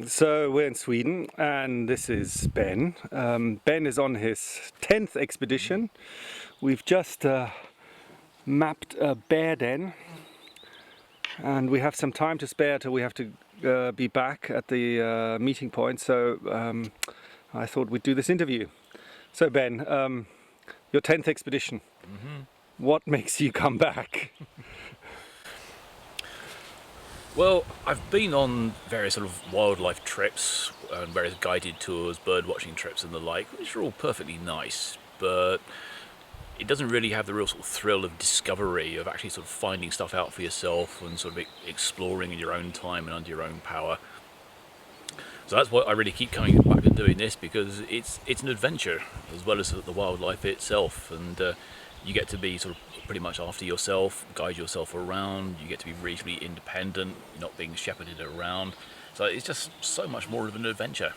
So we're in Sweden, and this is Ben. Ben is on his 10th expedition. We've just mapped a bear den, and we have some time to spare till we have to be back at the meeting point. So I thought we'd do this interview. So Ben, your 10th expedition. What makes you come back? Well, I've been on various sort of wildlife trips and various guided tours, bird watching trips and the like, which are all perfectly nice, but it doesn't really have the real sort of thrill of discovery, of actually sort of finding stuff out for yourself and sort of exploring in your own time and under your own power. So that's why I really keep coming back and doing this, because it's an adventure as well as the wildlife itself, and you get to be sort of pretty much after yourself, guide yourself around, you get to be reasonably independent, you're not being shepherded around, so it's just so much more of an adventure.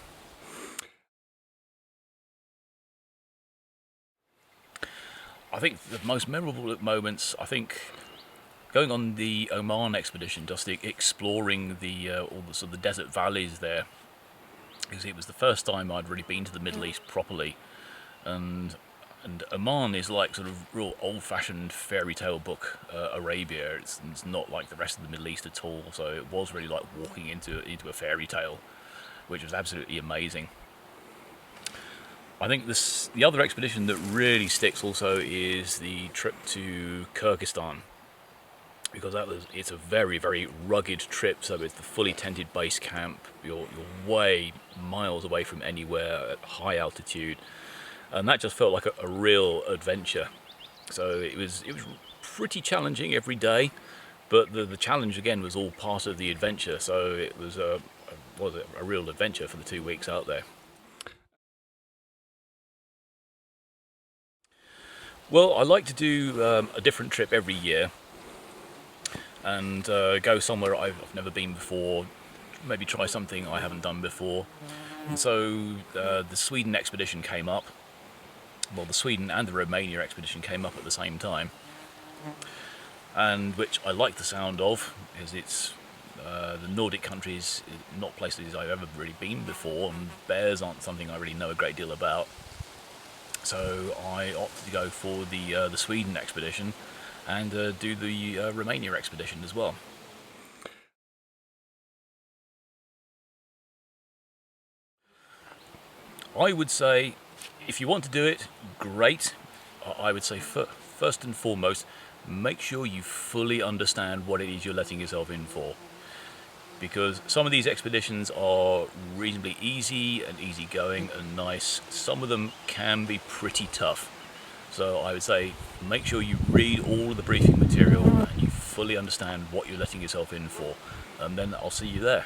I think the most memorable moments, I think going on the Oman expedition, just exploring all the sort of the desert valleys there, because it was the first time I'd really been to the Middle East properly, and Oman is like sort of real old-fashioned fairy tale book Arabia. It's not like the rest of the Middle East at all, so it was really like walking into a fairy tale, which was absolutely amazing. I think the other expedition that really sticks also is the trip to Kyrgyzstan, because it's a very, very rugged trip. So it's the fully tented base camp, you're way miles away from anywhere at high altitude, and that just felt like a real adventure. So it was pretty challenging every day, but the challenge again was all part of the adventure. So it was a real adventure for the 2 weeks out there. Well, I like to do a different trip every year, and go somewhere I've never been before, maybe try something I haven't done before. And so the Sweden expedition came up. Well, the Sweden and the Romania expedition came up at the same time, and which I like the sound of, because it's the Nordic countries, not places I've ever really been before, and bears aren't something I really know a great deal about. So I opted to go for the Sweden expedition and do the Romania expedition as well. I would say, if you want to do it, great. I would say first and foremost, make sure you fully understand what it is you're letting yourself in for. Because some of these expeditions are reasonably easy and easygoing and nice. Some of them can be pretty tough. So I would say make sure you read all of the briefing material and you fully understand what you're letting yourself in for. And then I'll see you there.